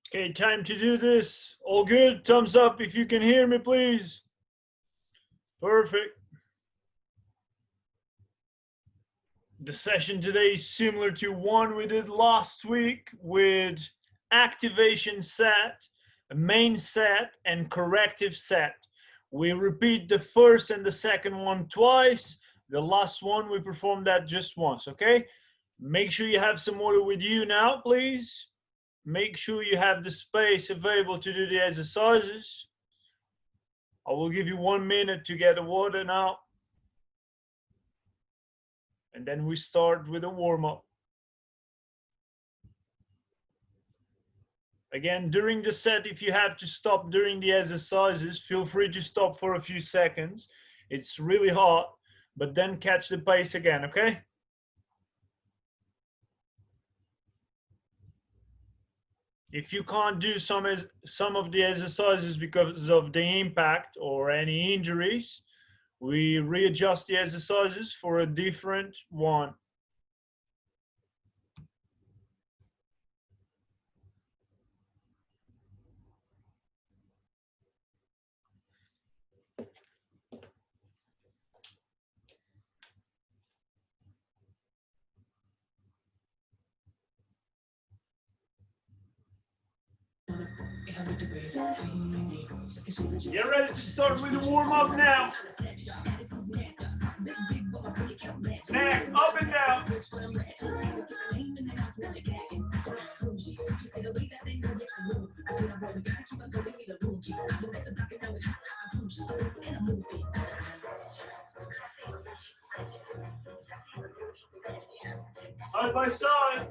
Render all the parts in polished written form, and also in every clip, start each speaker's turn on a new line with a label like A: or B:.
A: Okay, time to do this. All good? Thumbs up if you can hear me, please. Perfect. The session today is similar to one we did last week with activation set, a main set, and corrective set. We repeat the first and the second one twice. The last one, we perform that just once, okay? Make sure you have some water with you now, please. Make sure you have the space available to do the exercises. I will give you 1 minute to get the water now. And then we start with a warm-up. Again, during the set, if you have to stop during the exercises, feel free to stop for a few seconds. It's really hot, but then catch the pace again, okay? If you can't do some of the exercises because of the impact or any injuries, we readjust the exercises for a different one. Get ready to start with the warm-up now. Neck up and down. Side by side.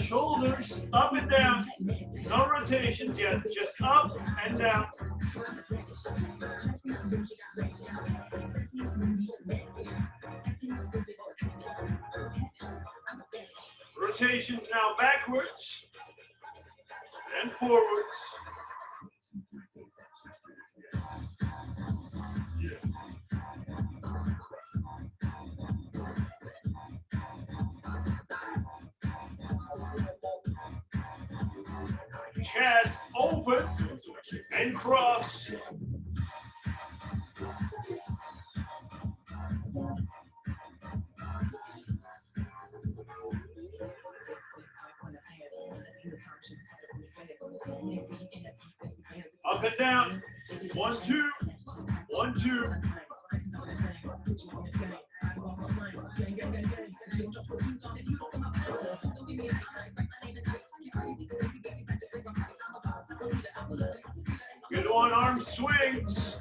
A: Shoulders up and down. No rotations yet, just up and down. Rotations now backwards and forwards. Chest open and cross. Up and down. 1, 2. 1, 2. Good one, arm swings.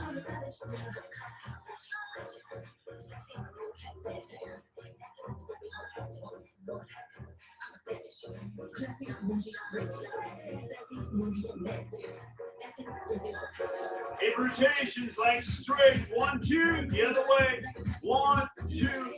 A: In rotations, like straight. 1, 2, the other way. 1, 2.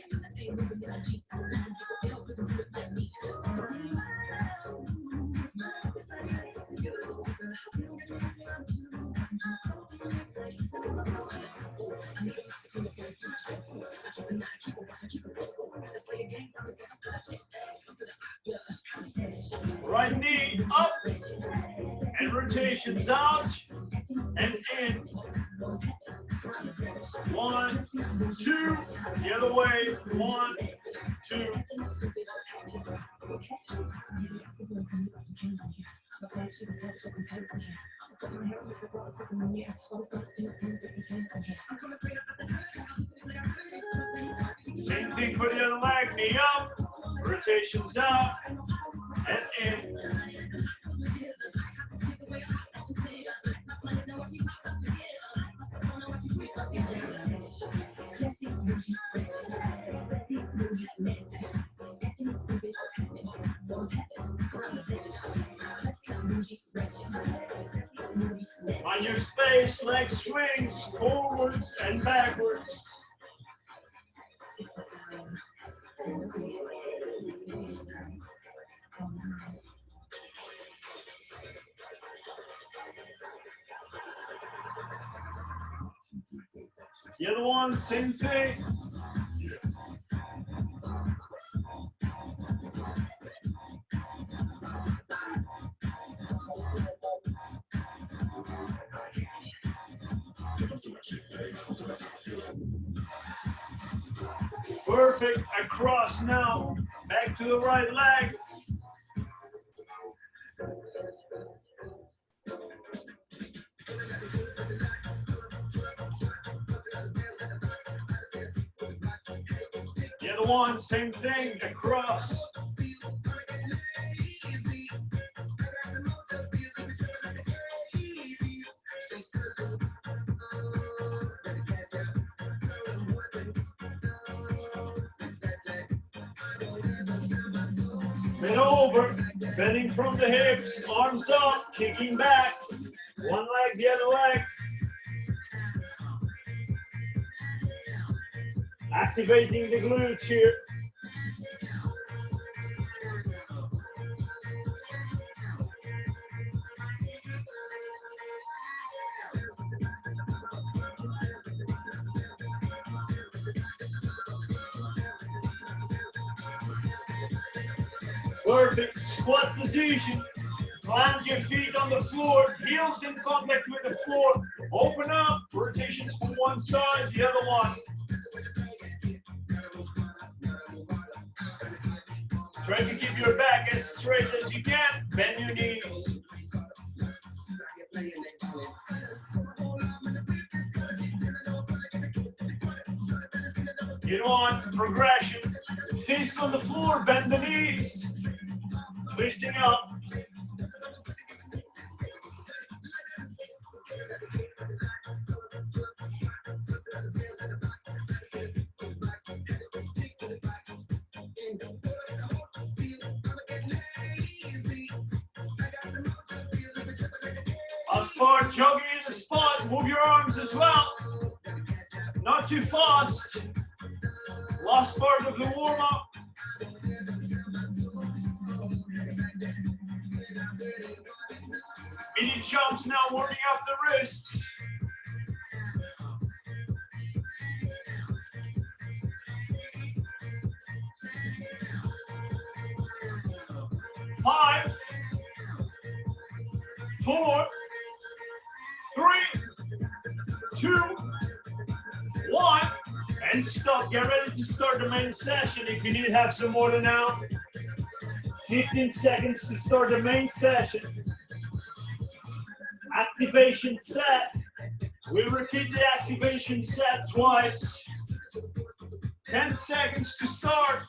A: Right knee up and rotations out and in. 1, 2, the other way. 1, 2. Same thing for the other leg, knee up, rotations out and in. On your space, leg swings forwards and backwards. The other one, same thing. Perfect, across now. Back to the right leg. The other one, same thing, across. Bend over, bending from the hips, arms up, kicking back. One leg, the other leg. Activating the glutes here. Perfect squat position. Plant your feet on the floor, heels in contact with the floor. Open up, rotations from one side, the other one. Try to keep your back as straight as you can. Bend your knees. Get on, progression. Fists on the floor, bend the knees. Twisting up. Last part, jogging in the spot. Move your arms as well. Not too fast. Last part of the warm-up. Mini jumps now, warming up the wrists. Five, 4, 3, 2, 1, and stop. Get ready to start the main session. If you need to have some more now, 15 seconds to start the main session. Activation set. We repeat the activation set twice. 10 seconds to start.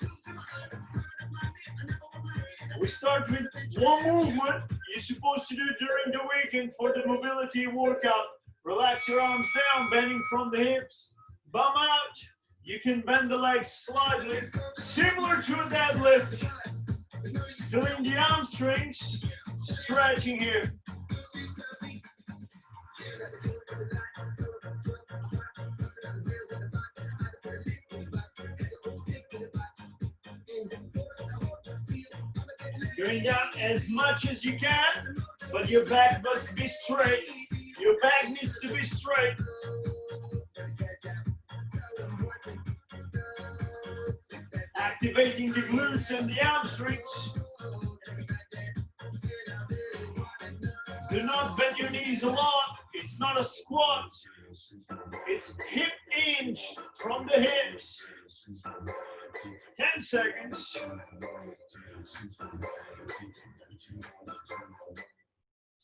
A: We start with one movement. You're supposed to do during the weekend for the mobility workout. Relax your arms down, bending from the hips. Bum out. You can bend the legs slightly, similar to a deadlift. Feeling the hamstrings, stretching here. Going down as much as you can, but your back must be straight. Your back needs to be straight. Activating the glutes and the hamstrings. Do not bend your knees a lot. It's not a squat. It's hip hinge from the hips. 10 seconds.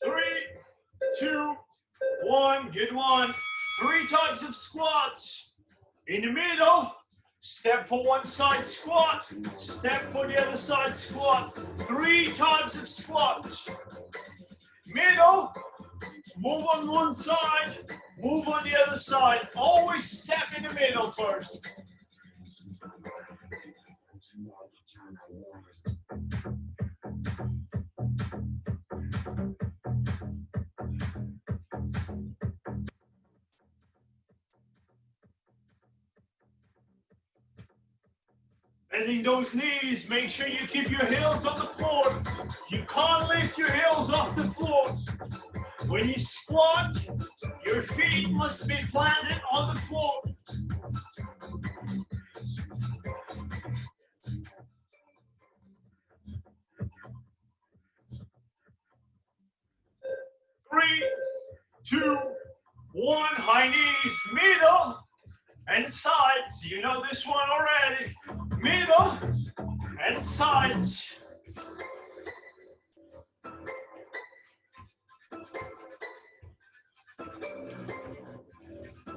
A: 3, 2, 1. Good one. 3 types of squats. In the middle, step for one side squat, step for the other side squat. 3 types of squats. Middle, move on one side, move on the other side. Always step in the middle first. Bending those knees, make sure you keep your heels on the floor. You can't lift your heels off the floor. When you squat, your feet must be planted on the floor. Three, two, one. High knees, middle and sides. You know this one already. Middle and sides.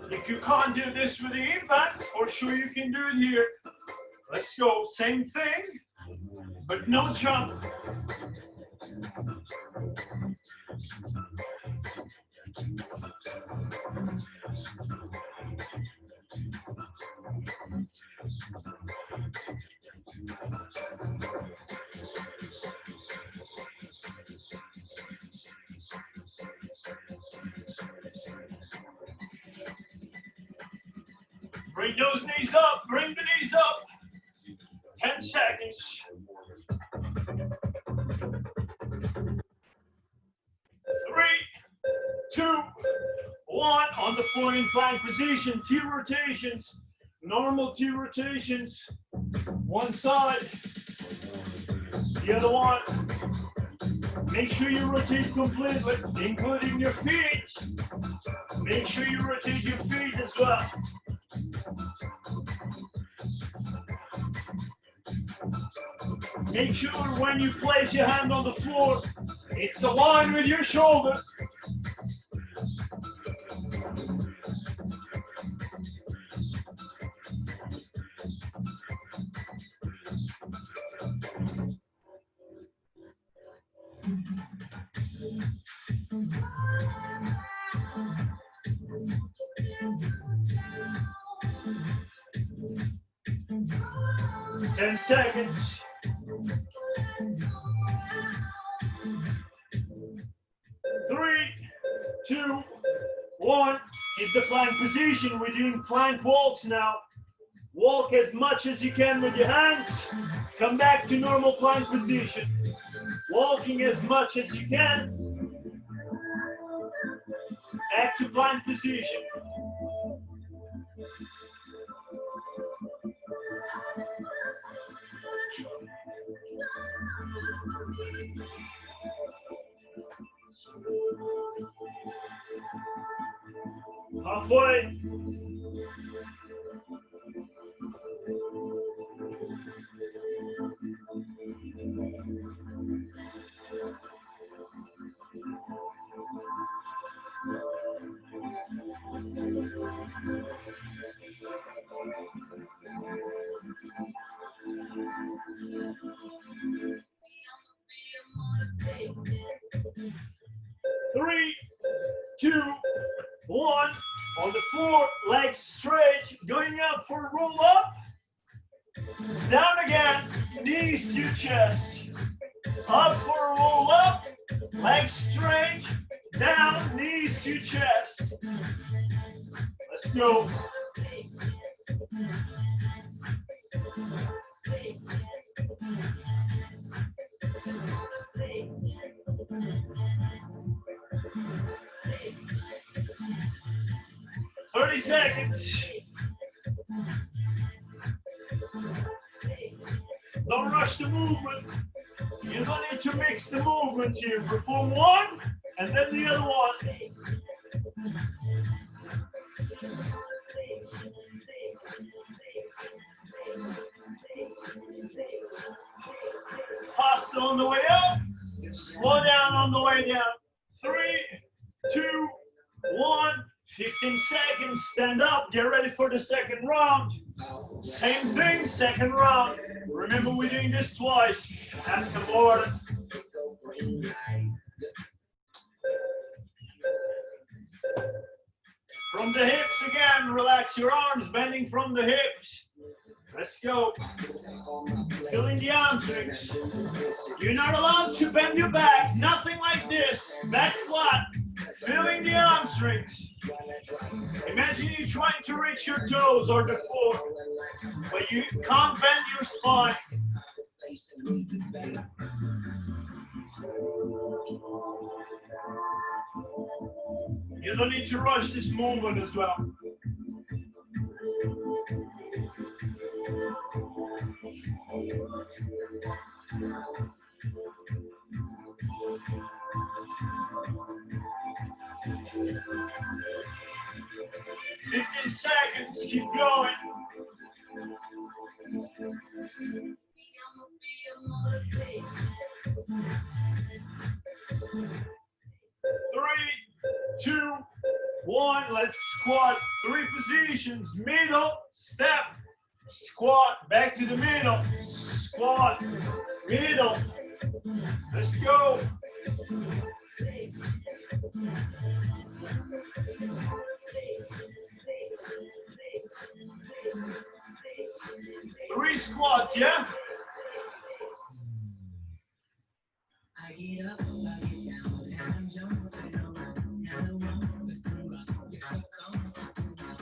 A: If you can't do this with the impact, for sure you can do it here. Let's go. Same thing, but no jump. Bring those knees up, bring the knees up. 10 seconds. 3, 2, 1. On the floor in plank position, 2 rotations. Normal 2 rotations. One side, the other one. Make sure you rotate completely, including your feet. Make sure you rotate your feet as well. Make sure when you place your hand on the floor, it's aligned with your shoulder. Ten seconds. 3, 2, 1. Keep the plank position. We're doing plank walks now. Walk as much as you can with your hands. Come back to normal plank position. Walking as much as you can. Back to plank position. Halfway. Three, 2, 1. On the floor, legs straight, going up for a roll up. Down again, knees to chest. Up for a roll up, legs straight, down, knees to chest. Let's go. Thirty seconds. Don't rush the movement. You don't need to mix the movements here. Perform one and then the other one. Fast on the way up. Slow down on the way down. 3, 2, 1. 15 seconds. Stand up. Get ready for the second round. Same thing, second round. Remember, we're doing this twice. Have some order. From the hips again. Relax your arms, bending from the hips. Let's go. Feeling the hamstrings. You're not allowed to bend your back. Nothing like this. Back flat. Feeling the hamstrings. Imagine you trying to reach your toes or the floor, but you can't bend your spine. You don't need to rush this movement as well. "15 seconds, keep going." Three, two, one. Let's squat. 3 positions. Middle, step, squat. Back to the middle. Squat, middle. Let's go. Three squats, yeah? I get up, I get down, and I'm jump, I don't run, and I won't listen up, you're so comfortable now.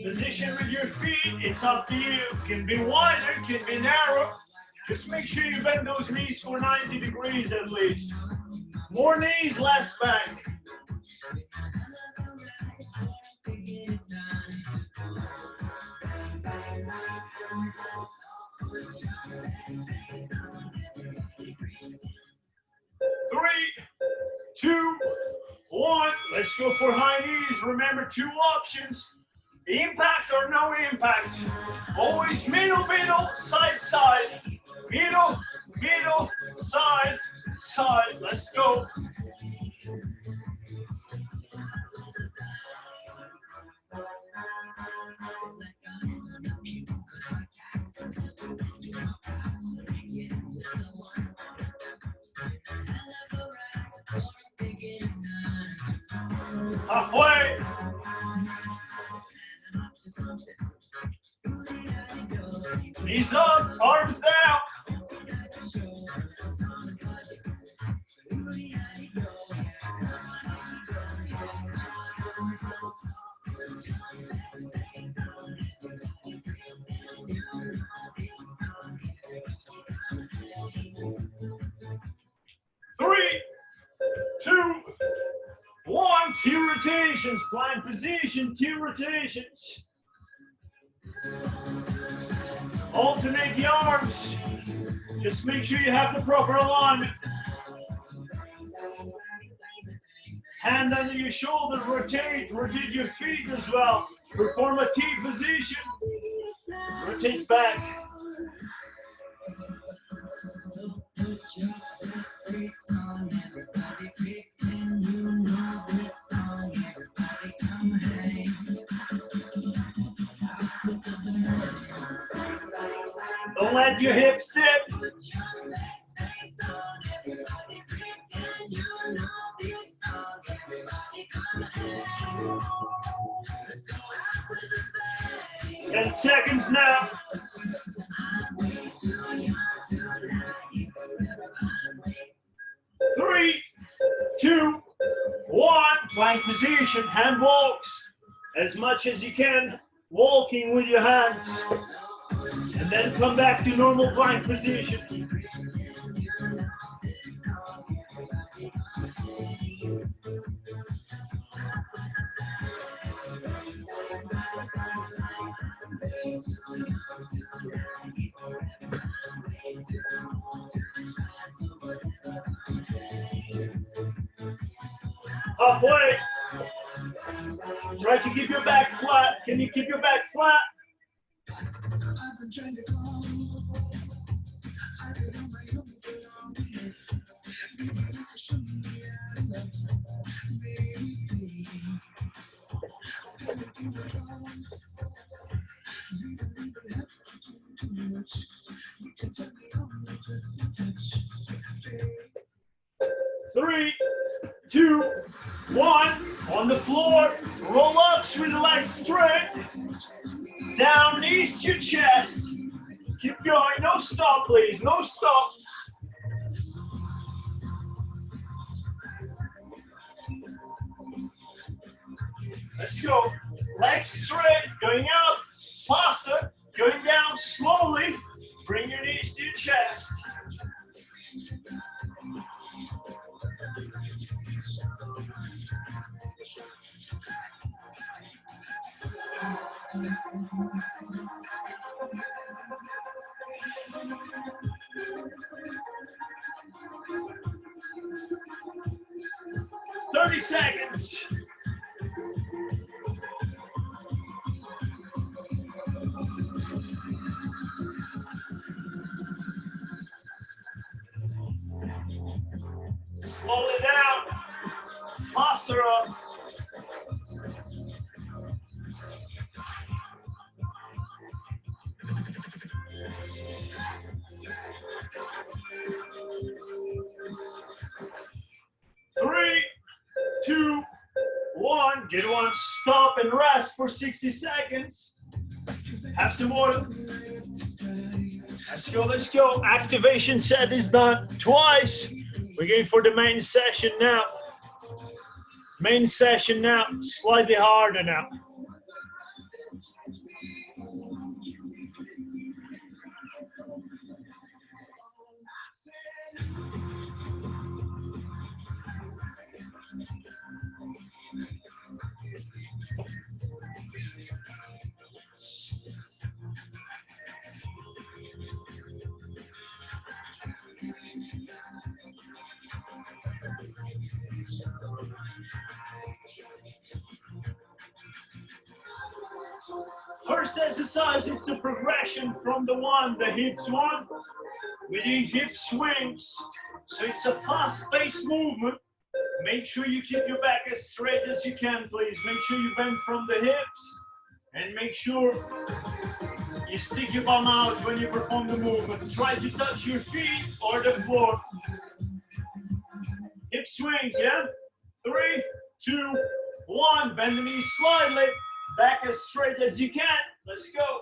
A: Position with your feet, it's up to you. Can be wider, can be narrow. Just make sure you bend those knees for 90 degrees at least. More knees, less back. Three, two, one. Let's go for high knees. Remember, 2 options. Impact or no impact. Always middle, middle, side, side. Middle, middle, side, side. Let's go. Halfway. Knees up, arms down. Three, two, one. 2 rotations. Plank position, 2 rotations. Alternate the arms. Just make sure you have the proper alignment. Hand under your shoulder, rotate your feet as well. Perform a T position. Rotate back. Don't let your hips dip. Ten seconds now. 3, 2, 1. Plank position, hand walks. As much as you can, walking with your hands. And then come back to normal plank position. Halfway. Try to keep your back flat. Can you keep your back flat? Three, two, one. On the floor, roll ups with the legs straight. Down, knees to your chest. Keep going. No stop, please. No stop. Let's go. Legs straight. Going up. Faster. Going down slowly. Bring your knees to your chest. Seconds. Slow it down. Faster up. Three, two, one. Get one. Stop and rest for 60 seconds. Have some water. Let's go, let's go. Activation set is done twice. We're going for the main session now. Main session now, slightly harder now. First exercise, it's a progression from the hips one, with these hip swings. So it's a fast-paced movement. Make sure you keep your back as straight as you can, please. Make sure you bend from the hips, and make sure you stick your bum out when you perform the movement. Try to touch your feet or the floor. Hip swings, yeah? 3, 2, 1. Bend the knees slightly. Back as straight as you can. Let's go.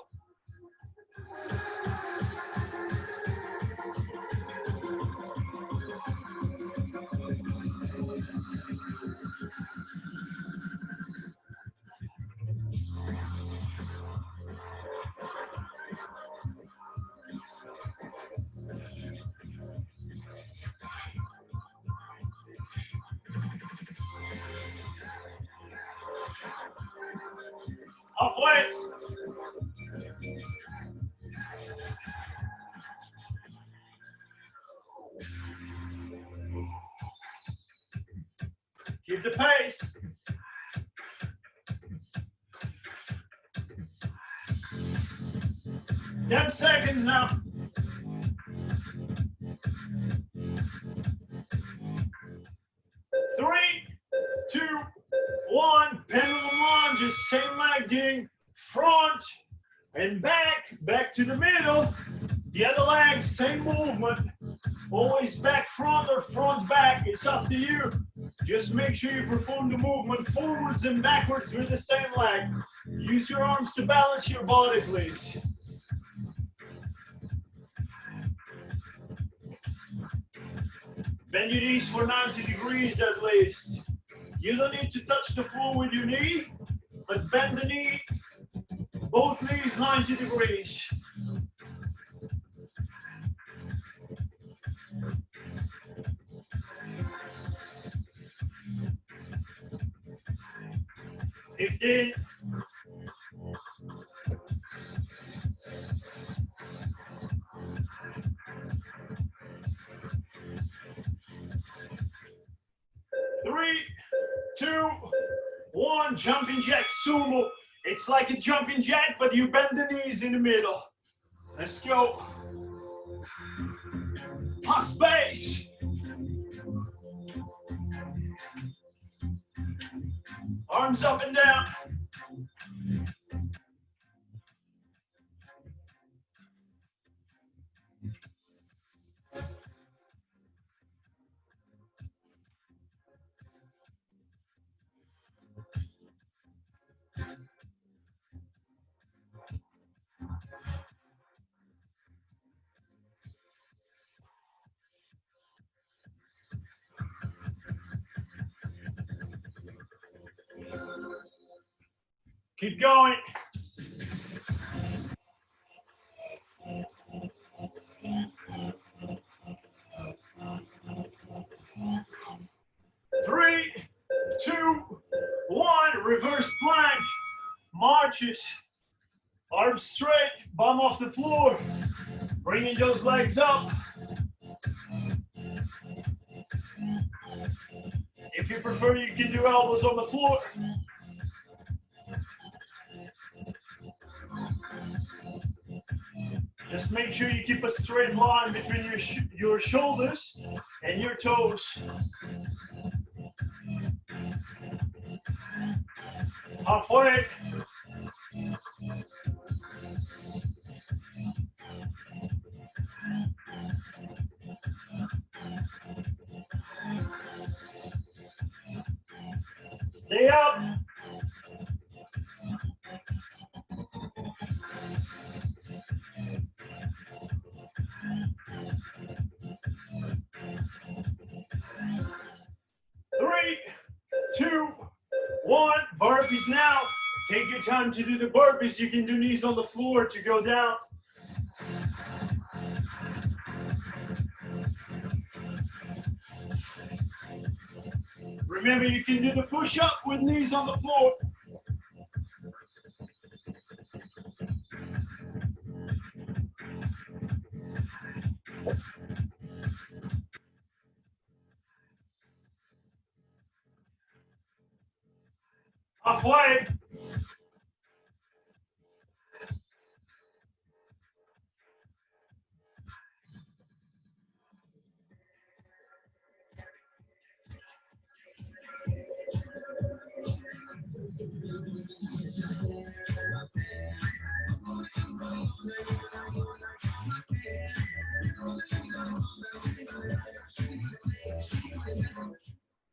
A: Halfway. Keep the pace. Ten seconds now. 3, 2, 1. Pendulum lunges. Same leg doing front and back to the middle. The other leg, same movement. Always back front or front back. It's up to you. Just make sure you perform the movement forwards and backwards with the same leg. Use your arms to balance your body, please. Bend your knees for 90 degrees at least. You don't need to touch the floor with your knee, but bend the knee, both knees 90 degrees. Fifteen. 3, 2, 1. Jumping jack sumo. It's like a jumping jack, but you bend the knees in the middle. Let's go. Fast pace. Arms up and down. Keep going. Three, 2, 1. Reverse plank. Marches. Arms straight, bum off the floor. Bringing those legs up. If you prefer, you can do elbows on the floor. Just make sure you keep a straight line between your shoulders and your toes. Halfway. Stay up. Three, two, one. Burpees now. Take your time to do the burpees. You can do knees on the floor to go down. Remember, you can do the push-up with knees on the floor. Halfway.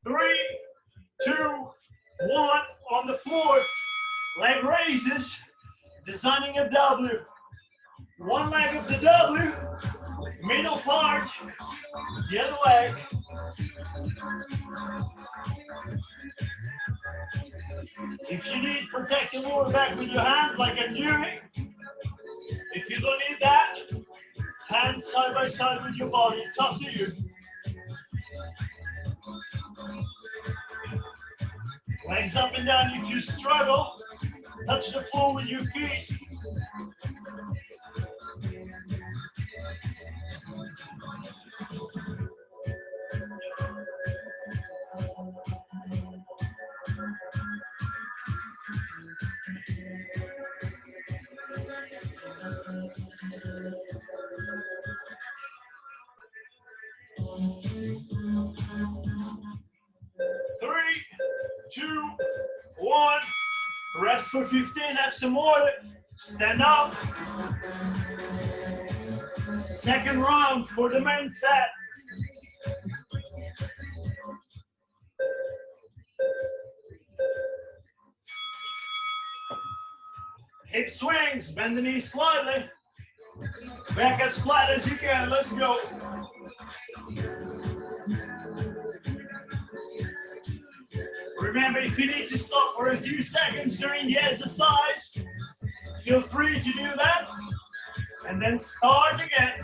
A: Three, two, one. On the floor. Leg raises. Designing a W. One leg of the W. Middle part. The other leg. If you need, protect your lower back with your hands like I'm doing. If you don't need that, hands side by side with your body. It's up to you. Legs up and down. If you struggle, touch the floor with your feet. Three, two, one. Rest for 15. Have some water. Stand up. Second round for the main set. Hip swings. Bend the knees slightly. Back as flat as you can. Let's go. Remember, if you need to stop for a few seconds during the exercise, feel free to do that. And then start again.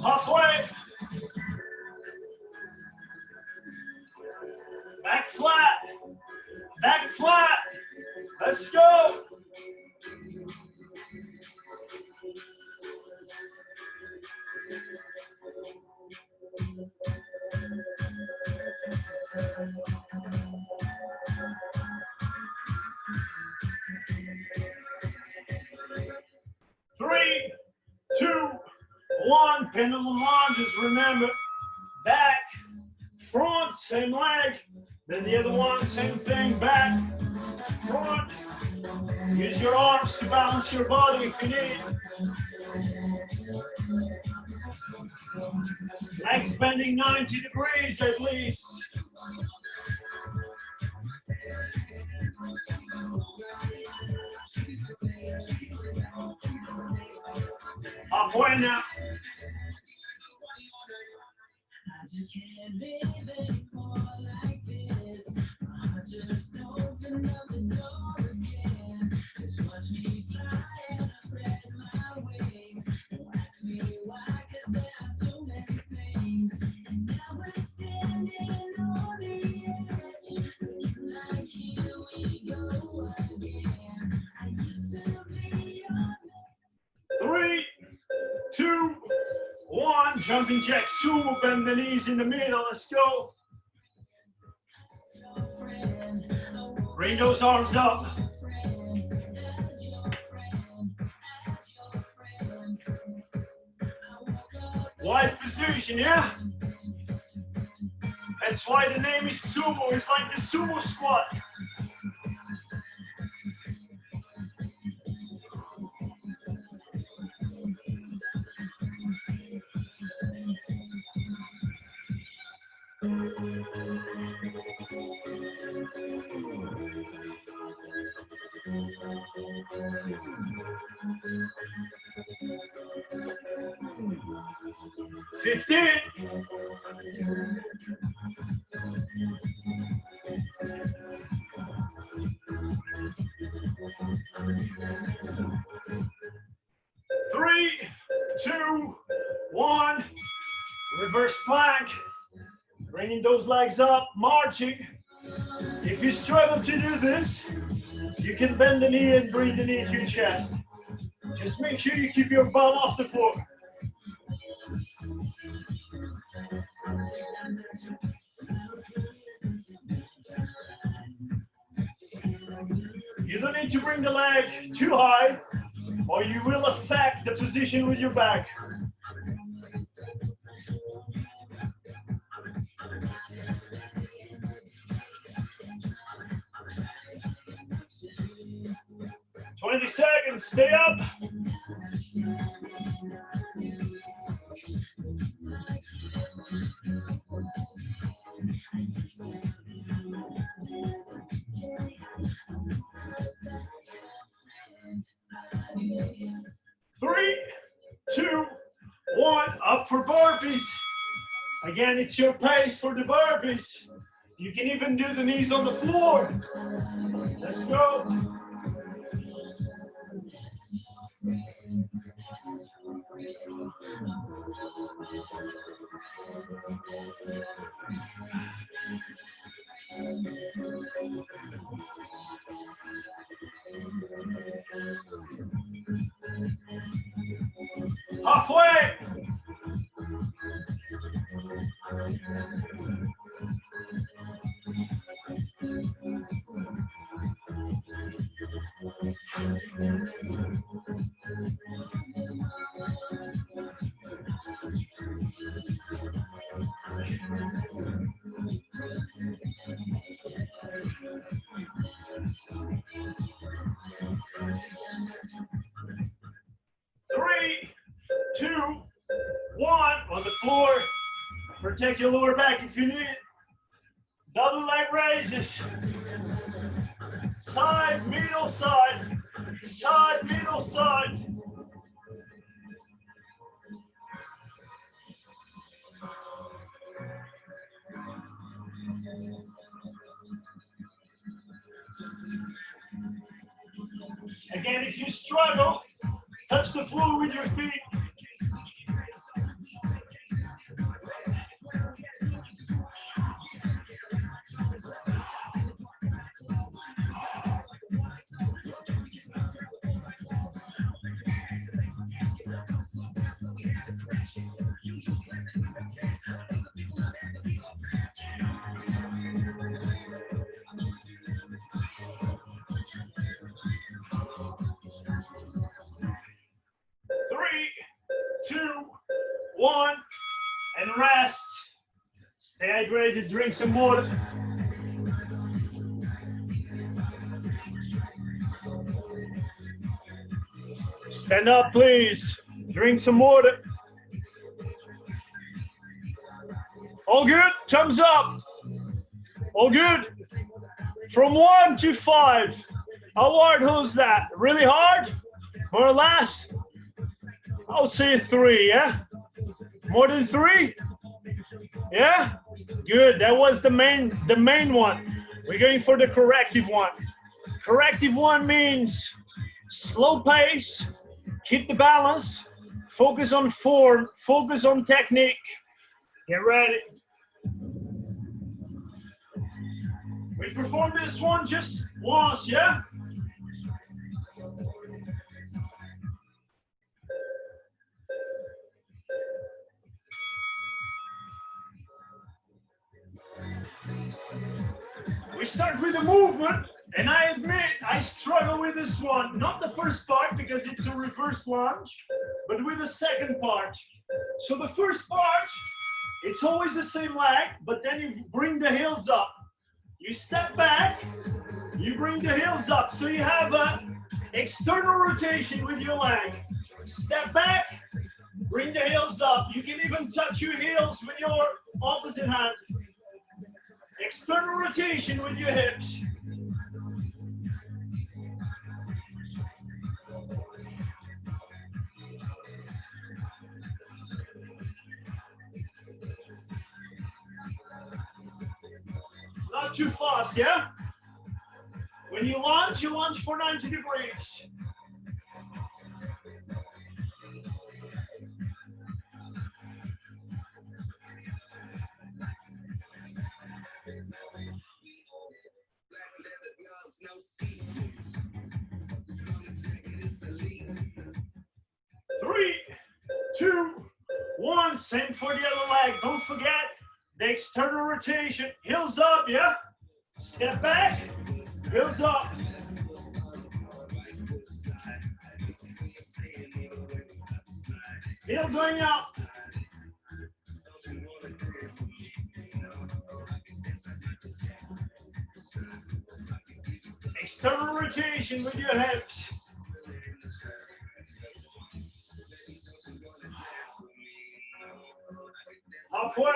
A: Halfway. Back flat. Back flat. Let's go. Three, two, one. Pendulum lunges. Remember, back, front, same leg. Then the other one, same thing, back, front. Use your arms to balance your body if you need. Legs bending 90 degrees at least. Halfway now.
B: I just can't live anymore like this. I just open up the door again. Just watch me fly as I spread my wings. Don't ask me why, 'cause there are too many things. And now we're standing
A: 2, 1. Jumping jack sumo, bend the knees in the middle. Let's go. Bring those arms up. Wide position, yeah? That's why the name is Sumo. It's like the sumo squat. $15. 3, 2, 1. Reverse plank. Bringing those legs up, marching. If you struggle to do this, you can bend the knee and bring the knee to your chest. Just make sure you keep your bum off the floor. You don't need to bring the leg too high, or you will affect the position with your back. Seconds, stay up. Three, 2, 1, up for burpees. Again, it's your pace for the burpees. You can even do the knees on the floor. Let's go. Halfway. Three, 2, 1, on the floor. Protect your lower back if you need it. Double leg raises. Side, middle, side. Side, middle, side. Again, if you struggle, touch the floor with your feet. Three, 2, 1, and rest. Stay hydrated, drink some water. Stand up, please. Drink some water. All good? Thumbs up. All good? From 1 to 5. How hard was that? Really hard? More or less? I would say 3, yeah? More than 3? Yeah? Good. That was the main one. We're going for the corrective one. Corrective one means slow pace, keep the balance, focus on form, focus on technique. Get ready. We perform this one just once, yeah? We start with the movement, and I admit I struggle with this one. Not the first part because it's a reverse lunge, but with the second part. So the first part, it's always the same leg, but then you bring the heels up. You step back, you bring the heels up. So you have an external rotation with your leg. Step back, bring the heels up. You can even touch your heels with your opposite hand. External rotation with your hips. Not too fast, yeah? When you lunge for 90 degrees. Three, two, one. Same for the other leg. Don't forget the external rotation. Heels up, yeah? Step back, heels up. Heel going up. External rotation with your hips. Halfway.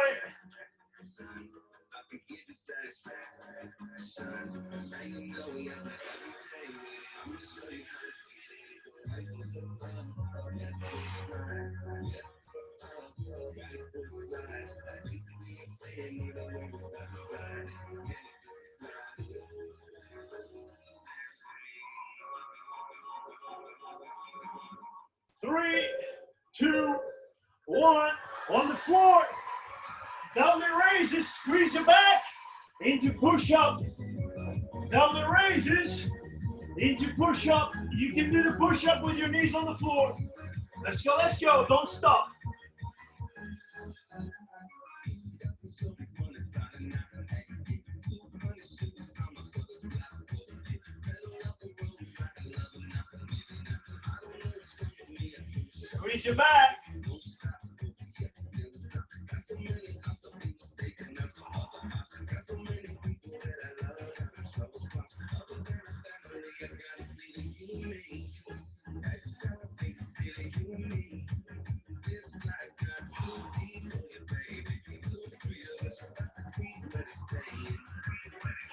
A: Three, two, one. On the floor. Down the raises, squeeze your back into push-up. Down the raises into push-up. You can do the push-up with your knees on the floor. Let's go, don't stop. Squeeze your back.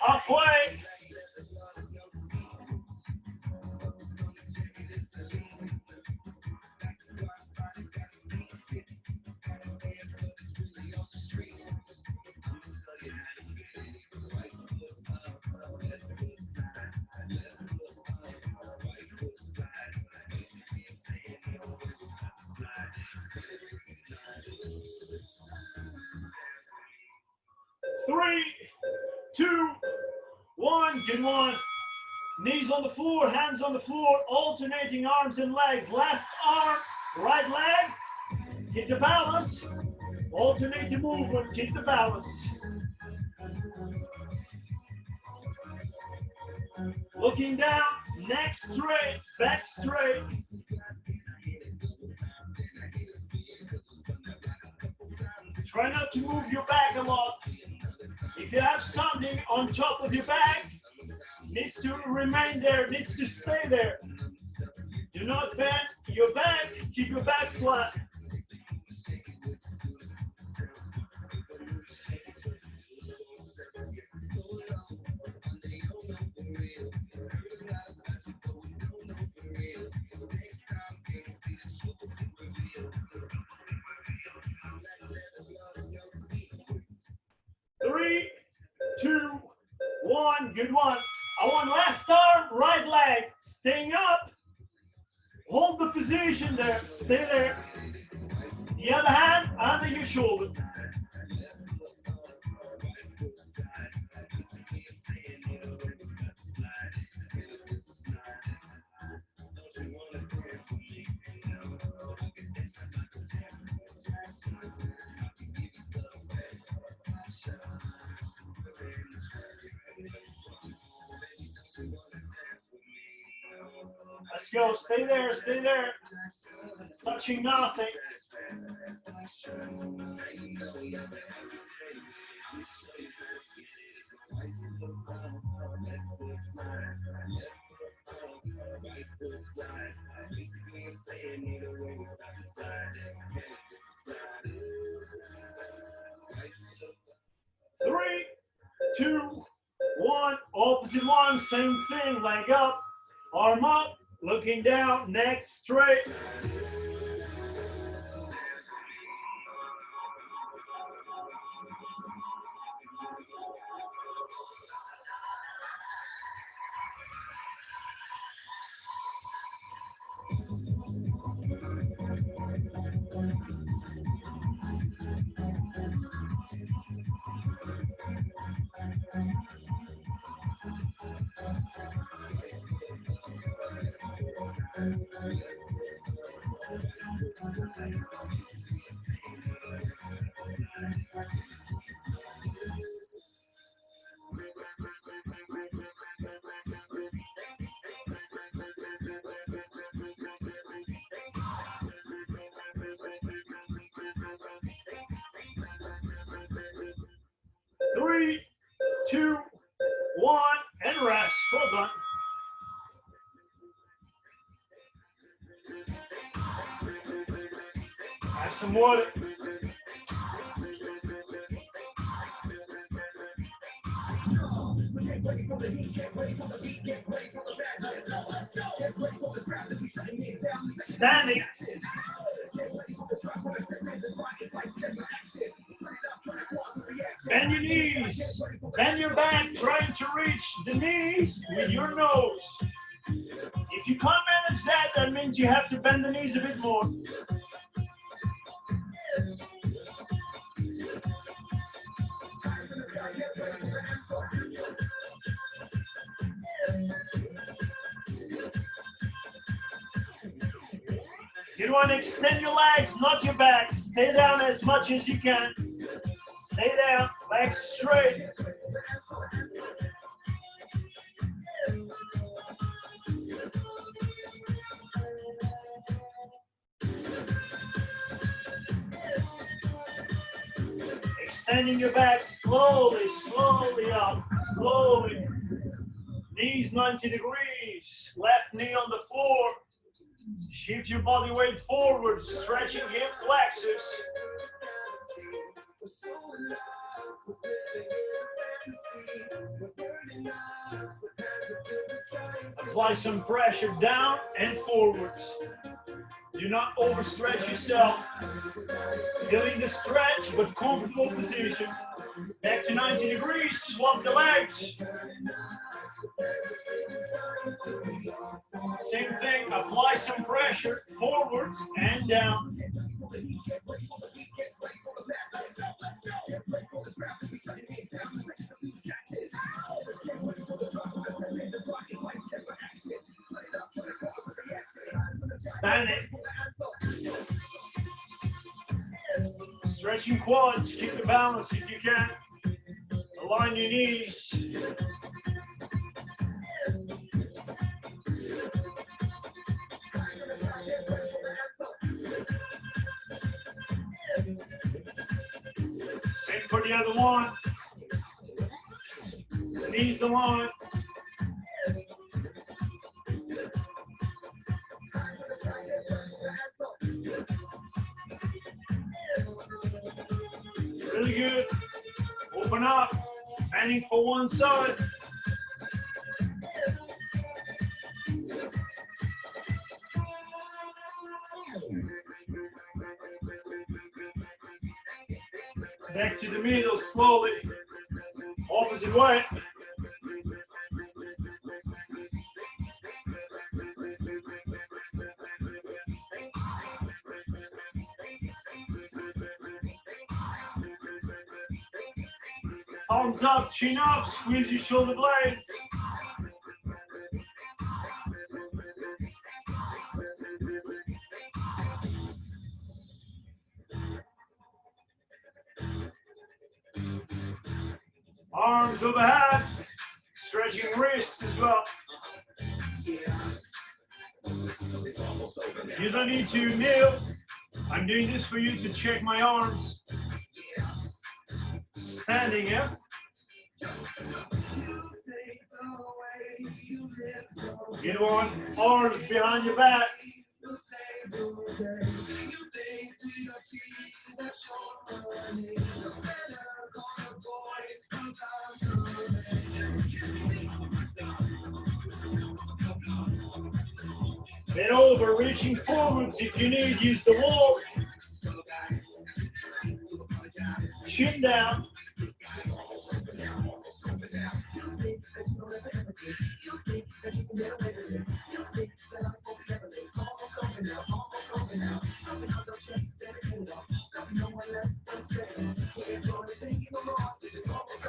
A: Halfway. Three, two, one. Good one. Knees on the floor, hands on the floor, alternating arms and legs. Left arm, right leg. Get the balance. Alternate the movement. Keep the balance. Looking down, neck straight, back straight. Try not to move your back a lot. If you have something on top of your back, needs to remain there, needs to stay there. Do not bend your back, keep your back flat. Three, two, one. Good one. I want left arm, right leg. Staying up. Hold the position there. Stay there. The other hand under your shoulder. Let's go. Stay there. Stay there. Touching nothing. Three, two, one. Opposite one. Same thing. Leg up. Arm up. Looking down. Neck straight. Three, two, one, and rest. Well done. Have some water. Standing. Bend your knees. Bend your back, trying to reach the knees with your nose. If you can't manage that, that means you have to bend the knees a bit more. You want to extend your legs, not your back. Stay down as much as you can. Stay down, legs straight. Extending your back slowly, slowly up, slowly. Knees 90 degrees, left knee on the floor. Shift your body weight forward, stretching hip flexors. Apply some pressure down and forwards. Do not overstretch yourself. Feeling the stretch, but comfortable position. Back to 90 degrees, swap the legs. Same thing, apply some pressure, forwards and down. Standing. Stretching quads, keep the balance if you can. Align your knees. Same for the other one. Knees aligned. Really good. Open up. Bending for one side. Back to the middle slowly. Opposite way. Palms up, chin up, squeeze your shoulder blades. Arms overhead, stretching wrists as well. You don't need to kneel. I'm doing this for you to check my arms. Standing, yeah? You want arms behind your back. Bend over, reaching forwards. If you need, use the wall. Chin down.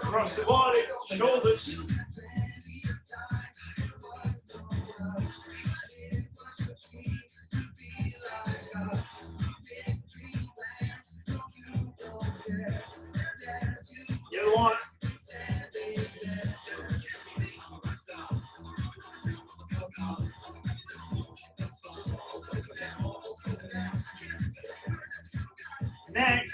A: Across the body, shoulders. You want neck.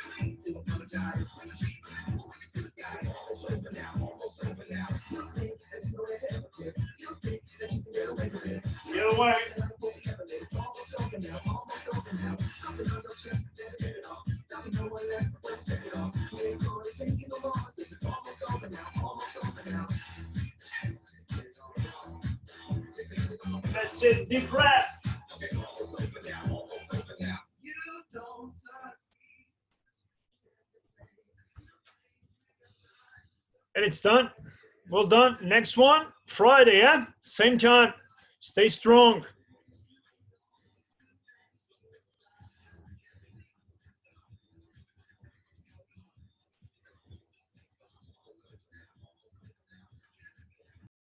A: Get away. That's it, deep breath. And it's done. Well done. Next one, Friday, yeah? Same time. Stay strong.